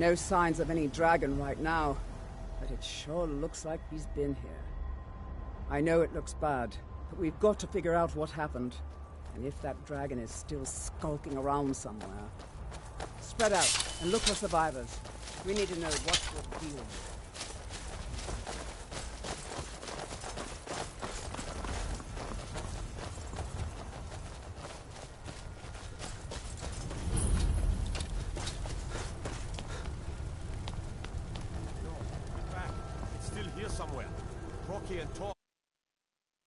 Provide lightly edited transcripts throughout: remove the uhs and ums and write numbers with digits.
No signs of any dragon right now, but it sure looks like he's been here. I know it looks bad, but we've got to figure out what happened, and if that dragon is still skulking around somewhere. Spread out and look for survivors. We need to know what we're dealing with. Somewhere. Rocky and Tom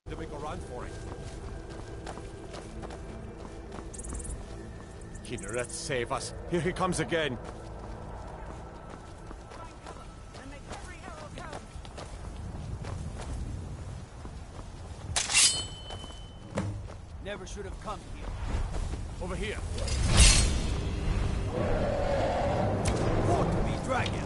to make a run for it. Kinneret, save us. Here he comes again. Never should have come here. Over here. Fought to be dragon.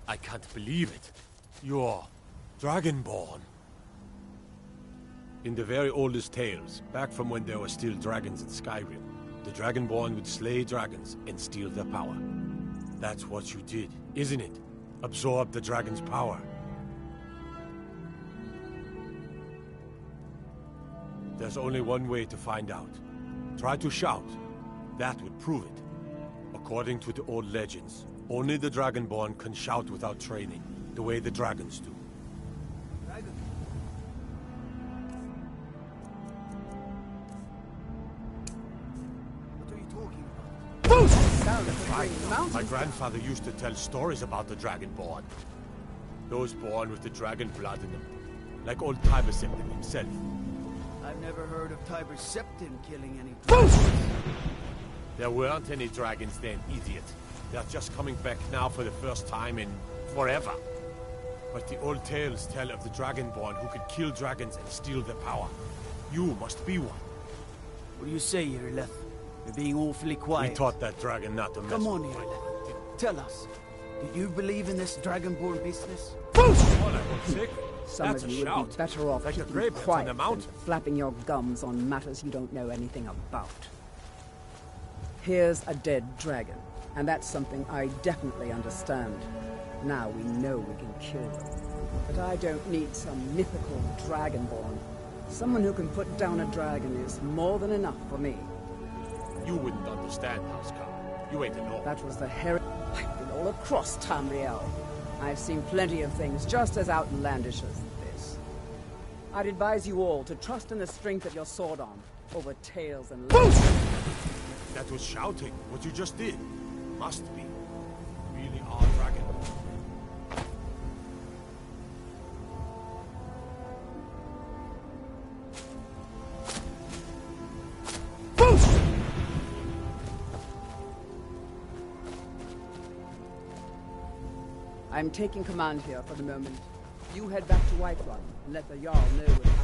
I can't believe it. You're Dragonborn. In the very oldest tales, back from when there were still dragons in Skyrim, the Dragonborn would slay dragons and steal their power. That's what you did, isn't it? Absorb the dragon's power. There's only one way to find out. Try to shout. That would prove it. According to the old legends, only the Dragonborn can shout without training, the way the dragons do. Dragon? What are you talking about? Sound of a great mountain. My grandfather used to tell stories about the Dragonborn. Those born with the dragon blood in them, like old Tiber Septim himself. I've never heard of Tiber Septim killing any dragons. There weren't any dragons then, idiot. They're just coming back now for the first time in forever. But the old tales tell of the Dragonborn who could kill dragons and steal their power. You must be one. What do you say, Irileth? You're being awfully quiet. We taught that dragon not to mess Come on, with Irileth. Tell us, do you believe in this Dragonborn business? Some That's of a you would shout. be better off Like the keeping grapes on quiet the than mountain. flapping your gums on matters you don't know anything about. Here's a dead dragon, and that's something I definitely understand. Now we know we can kill them. But I don't need some mythical dragonborn. Someone who can put down a dragon is more than enough for me. You wouldn't understand, Housecarl. You ain't alone. That was the I've been all across Tamriel. I've seen plenty of things just as outlandish as this. I'd advise you all to trust in the strength of your sword arm over tales and legends. That was shouting. What you just did. Must be. Really are dragon. I'm taking command here for the moment. You head back to Whiterun and let the Jarl know what happened.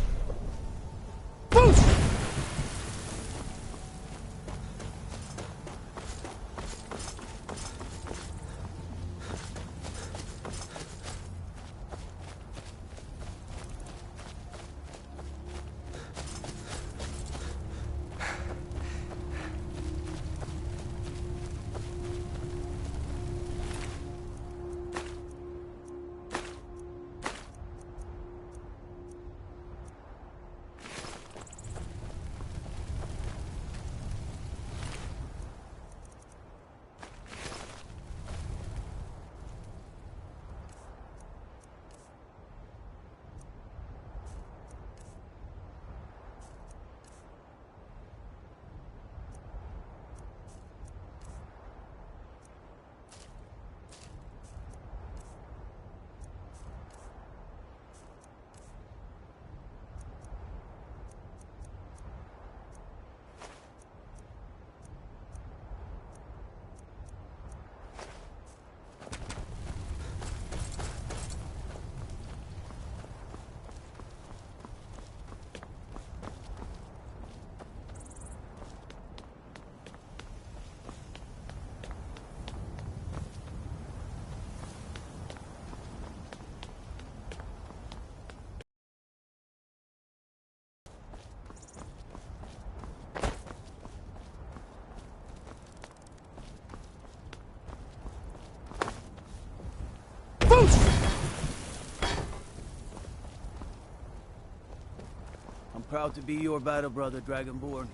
I'm proud to be your battle brother, Dragonborn.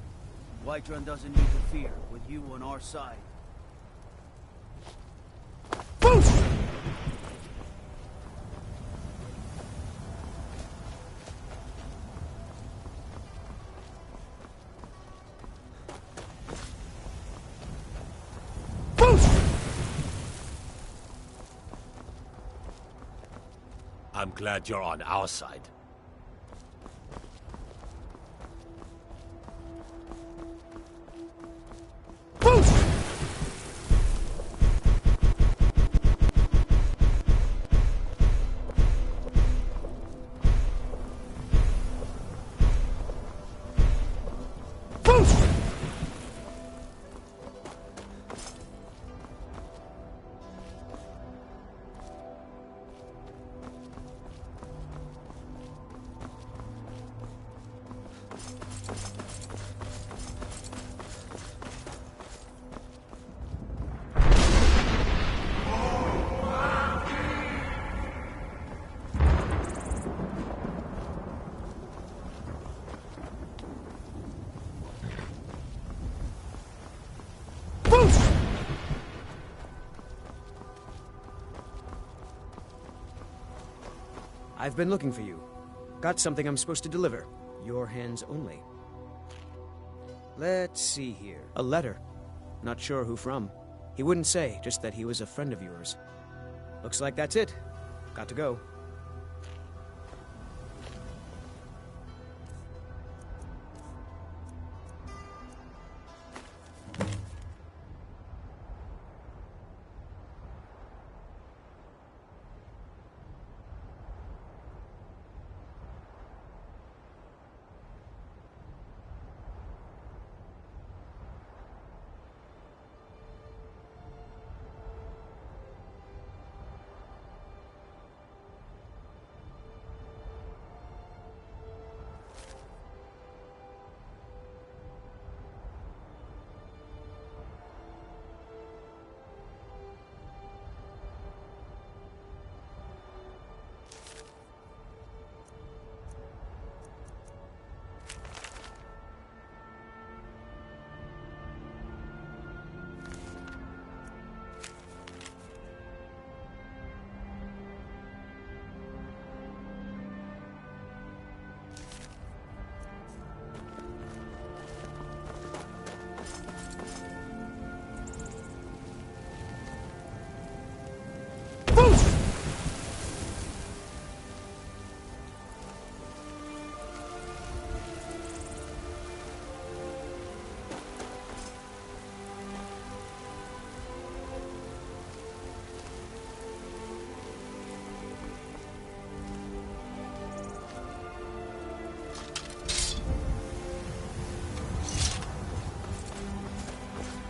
Whiterun doesn't need to fear, with you on our side. I'm glad you're on our side. I've been looking for you. Got something I'm supposed to deliver. Your hands only. Let's see here. A letter. Not sure who from. He wouldn't say, just that he was a friend of yours. Looks like that's it. Got to go.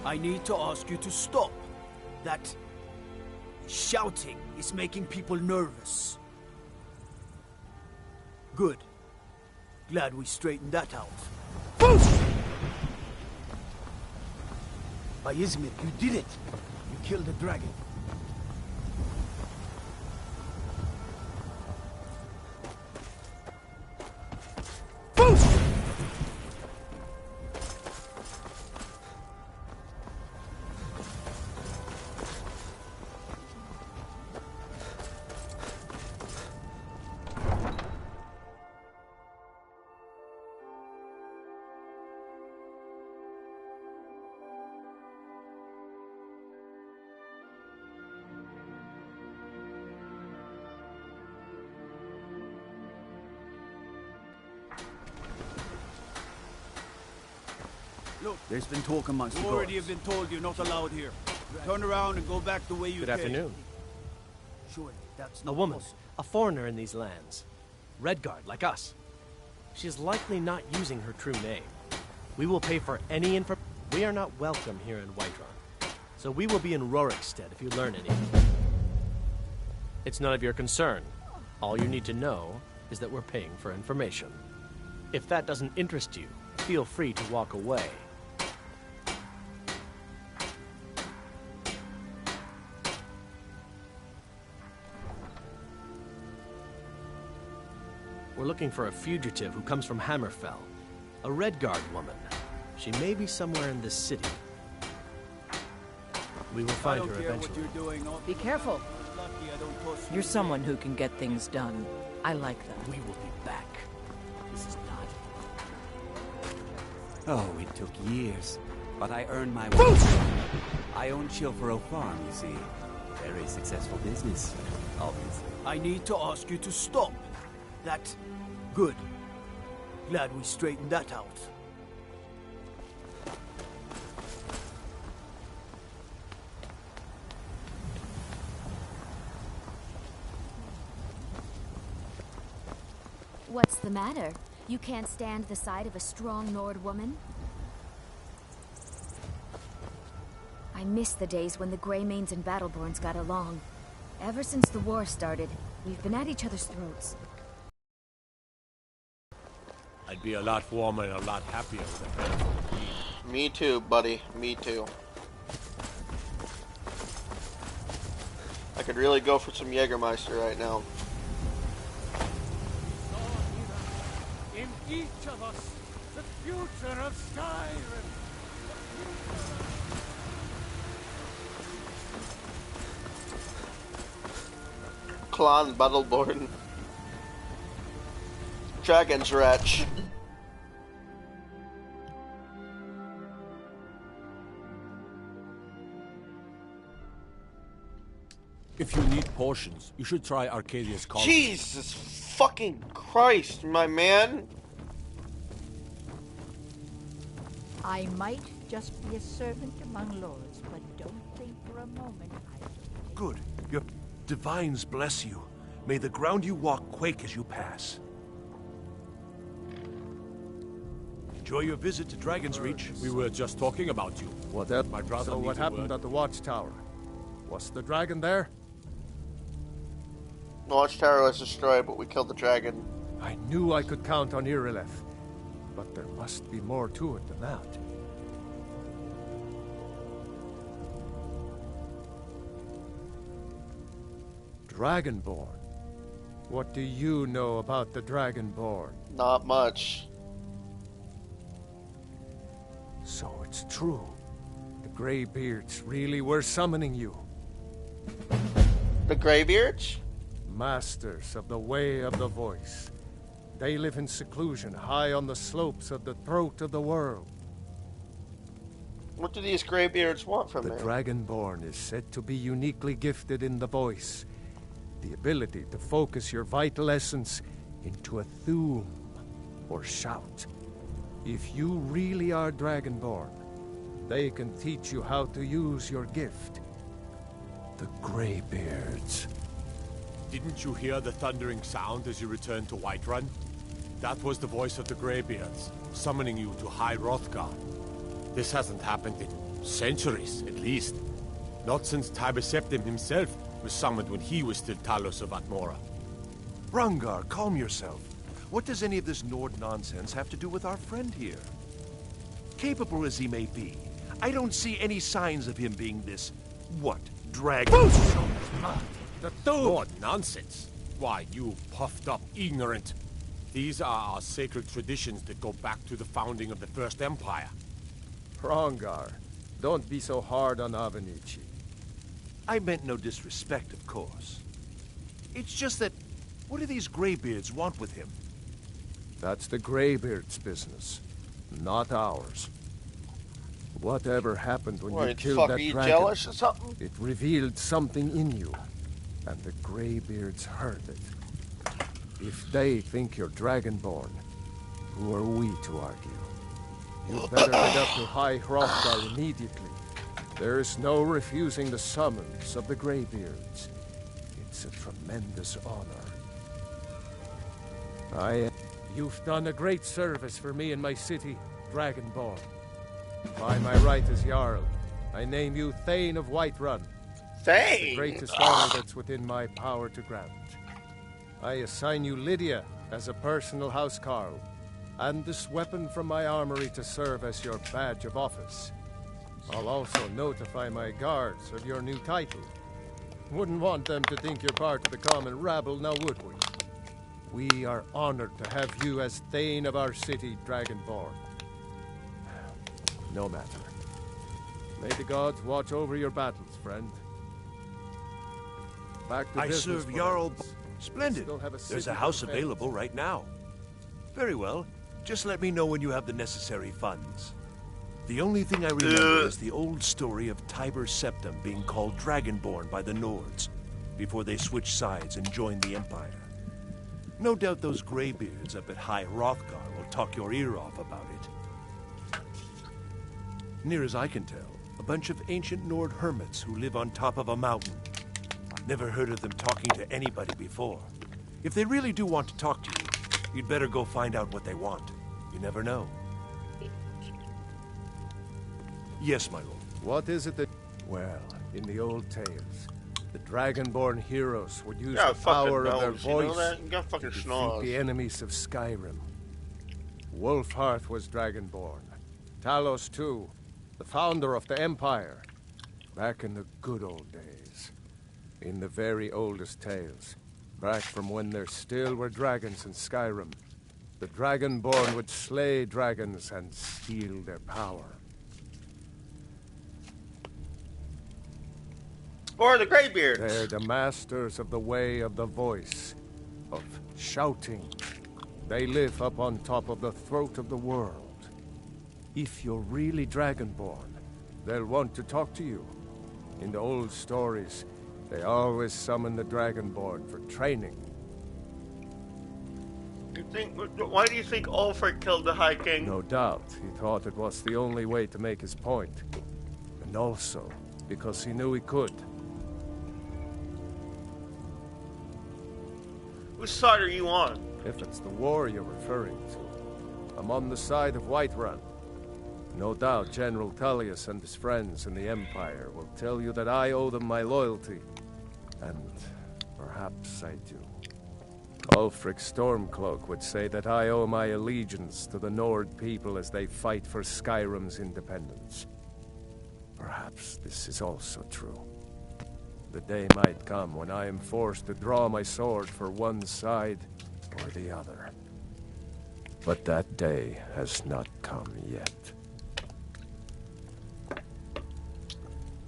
I need to ask you to stop. That shouting is making people nervous. Good. Glad we straightened that out. By Izmir, you did it! You killed the dragon. Look, there's been talk amongst the guards. Already have been told you're not allowed here. Turn around and go back the way you came. Good afternoon. Surely, that's A not woman, possible. a foreigner in these lands. Redguard, like us. She is likely not using her true name. We will pay for any info. We are not welcome here in Whiterun, so we will be in Rorikstead if you learn anything. It's none of your concern. All you need to know is that we're paying for information. If that doesn't interest you, feel free to walk away. We're looking for a fugitive who comes from Hammerfell. A Redguard woman. She may be somewhere in this city. We will find her eventually. Be careful. You're someone who can get things done. I like that. We will be back. This is not... Oh, it took years, but I earned my way. I own Chilfaro Farm, you see. Very successful business, obviously. I need to ask you to stop. That... Good. Glad we straightened that out. What's the matter? You can't stand the sight of a strong Nord woman? I miss the days when the Greymanes and Battleborns got along. Ever since the war started, we've been at each other's throats. I'd be a lot warmer and a lot happier with a friend. Me too, buddy. Me too. I could really go for some Jägermeister right now. In each of us, the future of Skyrim. Clan Battleborn. Dragon's Wretch. If you need potions, you should try Arcadia's Cauldron. Jesus fucking Christ, my man. I might just be a servant among lords, but don't think for a moment I... Good. Your divines bless you. May the ground you walk quake as you pass. Enjoy your visit to Dragon's Reach. We were just talking about you. My brother So what happened at the watchtower? Was the dragon there? The watchtower was destroyed, but we killed the dragon. I knew I could count on Irileth, but there must be more to it than that. Dragonborn? What do you know about the Dragonborn? Not much. So it's true. The Greybeards really were summoning you. The Greybeards? Masters of the Way of the Voice. They live in seclusion high on the slopes of the throat of the world. What do these Greybeards want from me? The Dragonborn is said to be uniquely gifted in the voice. The ability to focus your vital essence into a thume or shout. If you really are Dragonborn, they can teach you how to use your gift. The Greybeards. Didn't you hear the thundering sound as you returned to Whiterun? That was the voice of the Greybeards, summoning you to High Hrothgar. This hasn't happened in Centuries, at least. Not since Tiber Septim himself was summoned when he was still Talos of Atmora. Rangar, calm yourself. What does any of this Nord nonsense have to do with our friend here? Capable as he may be, I don't see any signs of him being this, what, dragon? The Lord nonsense. Why, you puffed up ignorant. These are our sacred traditions that go back to the founding of the First Empire. Hrongar, don't be so hard on Avenici. I meant no disrespect, of course. It's just that, what do these Greybeards want with him? That's the Greybeards' business, not ours. Whatever happened when you killed that dragon, jealous or something? it revealed something in you, and the Greybeards heard it. If they think you're Dragonborn, who are we to argue? You'd better head up to High Hrothgar immediately. There's no refusing the summons of the Greybeards. It's a tremendous honor. You've done a great service for me and my city, Dragonborn. By my right as Jarl, I name you Thane of Whiterun. Thane? The greatest honor that's within my power to grant. I assign you Lydia as a personal housecarl, and this weapon from my armory to serve as your badge of office. I'll also notify my guards of your new title. Wouldn't want them to think you're part of the common rabble, now would we? We are honored to have you as Thane of our city, Dragonborn. No matter. May the gods watch over your battles, friend. Back to I business, serve Jarl. friends. Splendid. There's a house available right now. Very well. Just let me know when you have the necessary funds. The only thing I remember is the old story of Tiber Septim being called Dragonborn by the Nords before they switched sides and joined the Empire. No doubt those Greybeards up at High Hrothgar will talk your ear off about it. Near as I can tell, a bunch of ancient Nord hermits who live on top of a mountain. Never heard of them talking to anybody before. If they really do want to talk to you, you'd better go find out what they want. You never know. Yes, my lord. What is it that... Well, in the old tales, the Dragonborn heroes would use the power of their voice to defeat the enemies of Skyrim. Wolfhearth was Dragonborn. Talos, too, the founder of the Empire. Back in the good old days. In the very oldest tales. Back from when there still were dragons in Skyrim. The Dragonborn would slay dragons and steal their power. Or the Greybeards. They're the masters of the way of the voice, of shouting. They live up on top of the throat of the world. If you're really Dragonborn, they'll want to talk to you. In the old stories, they always summon the Dragonborn for training. Why do you think Ulfric killed the High King? No doubt, he thought it was the only way to make his point. And also, because he knew he could. Whose side are you on? If it's the war you're referring to, I'm on the side of Whiterun. No doubt General Tullius and his friends in the Empire will tell you that I owe them my loyalty. And perhaps I do. Ulfric Stormcloak would say that I owe my allegiance to the Nord people as they fight for Skyrim's independence. Perhaps this is also true. The day might come when I am forced to draw my sword for one side or the other. But that day has not come yet.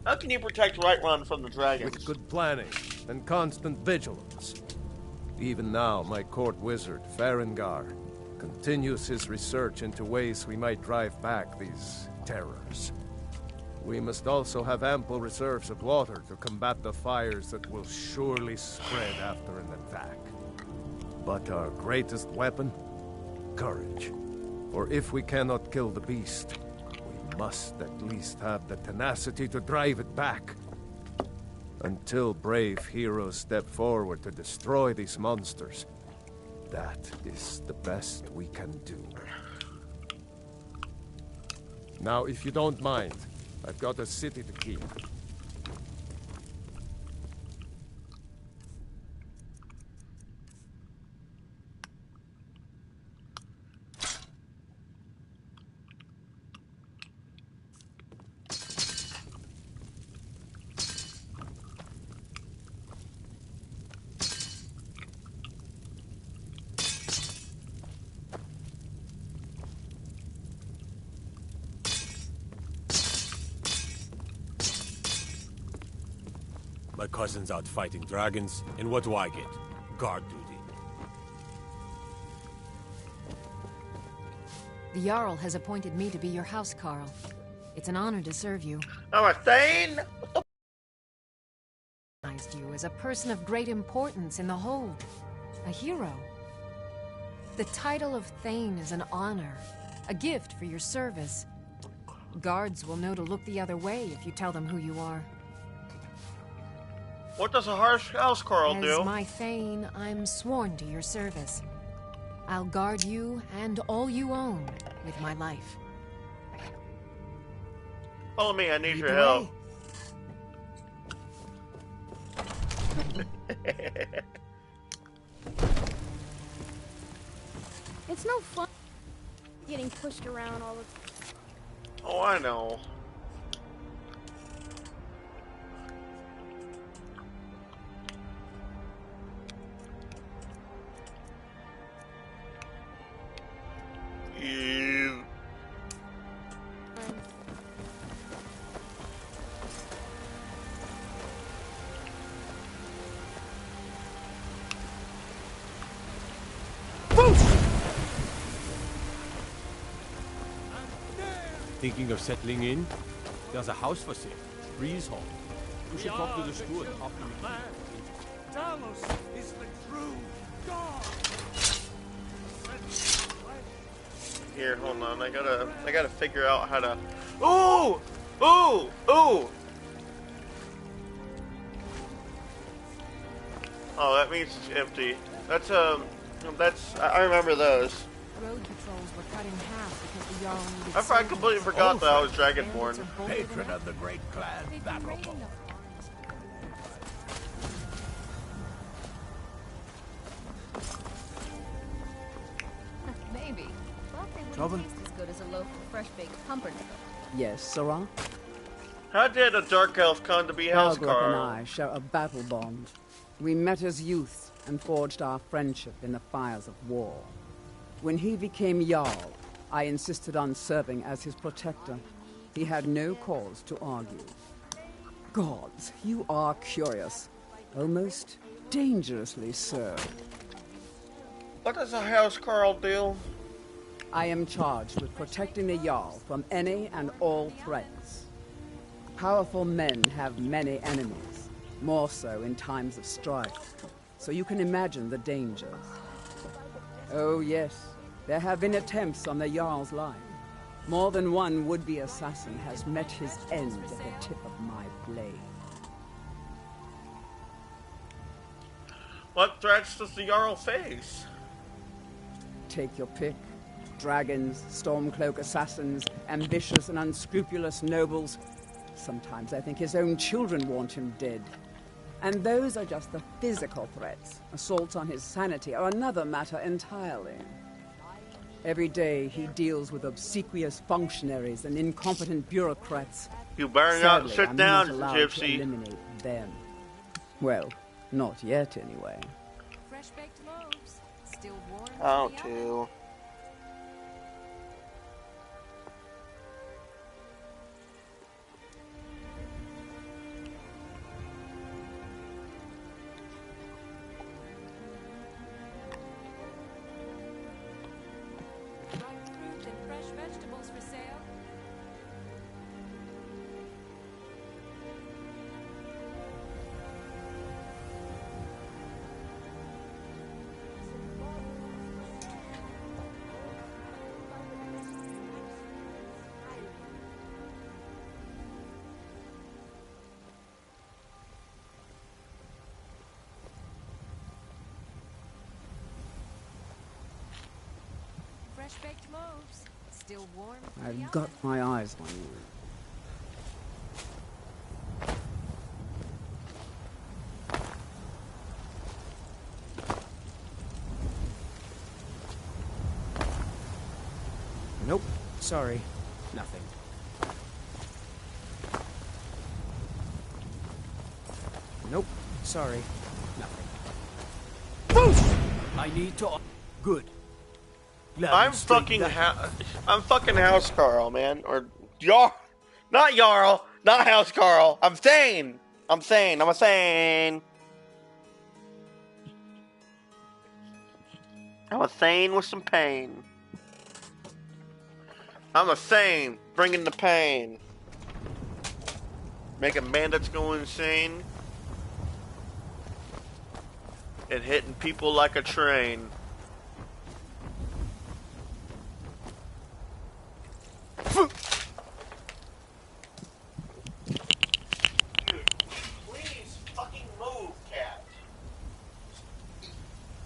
How can you protect Whiterun from the dragons? With good planning and constant vigilance. Even now, my court wizard, Farengar, continues his research into ways we might drive back these terrors. We must also have ample reserves of water to combat the fires that will surely spread after an attack. But our greatest weapon? Courage. For if we cannot kill the beast, we must at least have the tenacity to drive it back. Until brave heroes step forward to destroy these monsters, that is the best we can do. Now, if you don't mind, I've got a city to keep. My cousin's out fighting dragons, and what do I get? Guard duty. The Jarl has appointed me to be your house, Carl. It's an honor to serve you. I'm a Thane? Recognized you as a person of great importance in the Hold. A hero. The title of Thane is an honor. A gift for your service. Guards will know to look the other way if you tell them who you are. What does a house Carl do? As my Thane, I'm sworn to your service. I'll guard you and all you own with my life. Follow me, I need your help. It's no fun getting pushed around all the time. Oh, I know. You. Thinking of settling in? There's a house for sale. Breeze Hall. We should talk to the steward after we Talos is the true God. Here, hold on. I gotta figure out how to. Ooh! Ooh! Ooh! Oh, that means it's empty. That's I remember those. Road patrols were cut in half because the Jarl needed I completely forgot that I was Dragonborn. Patron of the great clan Battle. Maybe. Thought they Trouble? wouldn't taste as good as a loaf of fresh-baked pumpernickel. Yes, Sirrah? How did a dark elf come to be house Balgruuf and Carl? I share a battle bond. We met as youths and forged our friendship in the fires of war. When he became Jarl, I insisted on serving as his protector. He had no cause to argue. Gods, you are curious. Almost dangerously so. What does a house Carl do? I am charged with protecting the Jarl from any and all threats. Powerful men have many enemies, more so in times of strife, so you can imagine the dangers. Oh yes, there have been attempts on the Jarl's life. More than one would-be assassin has met his end at the tip of my blade. What threats does the Jarl face? Take your pick. Dragons, Stormcloak assassins, ambitious and unscrupulous nobles. Sometimes I think his own children want him dead. And those are just the physical threats. Assaults on his sanity are another matter entirely. Every day he deals with obsequious functionaries and incompetent bureaucrats. You better not Sadly, sit I'm down, not allowed Gypsy. to eliminate them. Well, not yet anyway. Fresh-baked loaves, still warm. How to? Fresh-baked loaves, still warm. I've got my eyes on you. sorry, nothing. Nope, sorry, nothing. I need to... Good. Glad I'm we straightened fucking House Carl, man. Or Jarl. Not Jarl. Not House Carl. I'm Thane. I'm Thane. I'm a Thane. I'm a Thane with some pain. I'm a Thane. Bringing the pain. Making bandits go insane. And hitting people like a train. Dude, please fucking move, cat.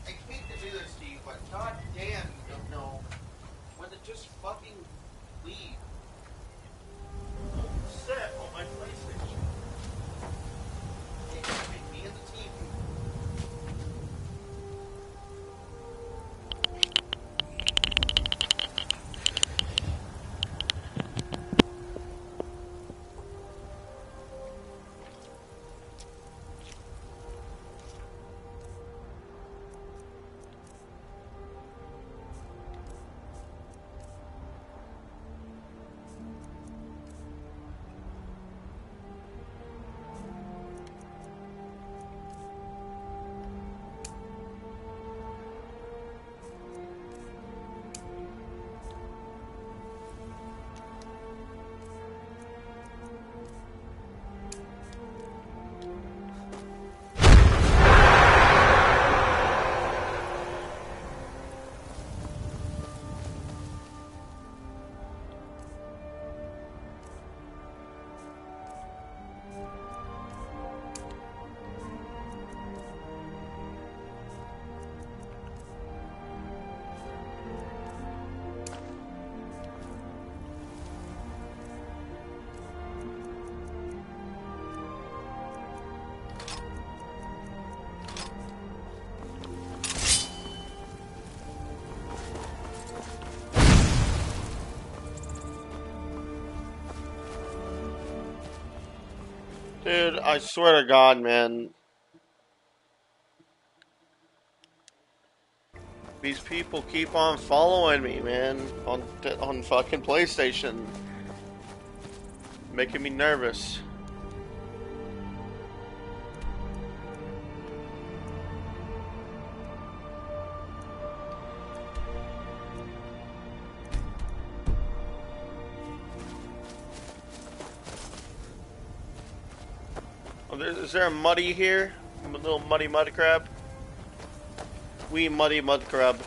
I hate to do this to you, but goddamn, you don't know when to just fucking leave. Set on my PlayStation. It's between me and the TV. Dude, I swear to God, man. These people keep on following me, man, on fucking PlayStation. Making me nervous. Is there a muddy here? A little muddy mud crab? Wee muddy mud crab.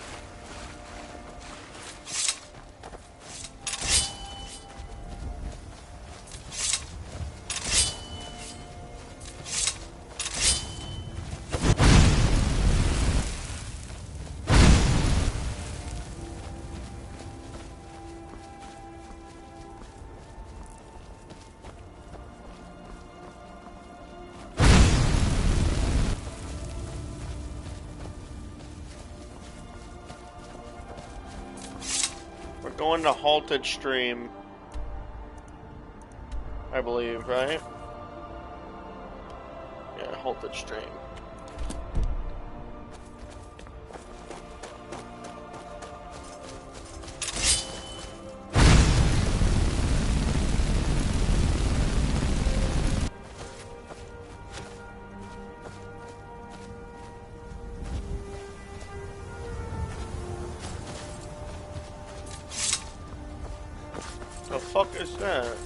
Going to halted stream, I believe, right? Yeah, halted stream. The fuck is that?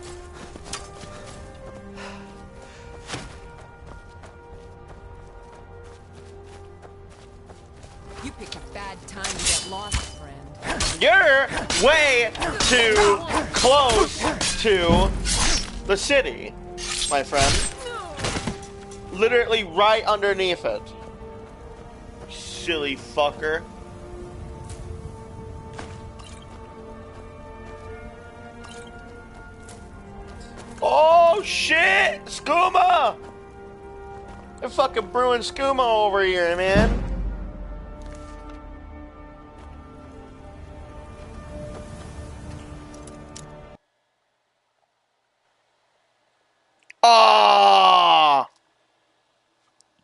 You picked a bad time to get lost, friend. You're way too close to the city, my friend. Literally right underneath it. Silly fucker. Oh shit! Skooma! They're fucking brewing skooma over here, man. Oh!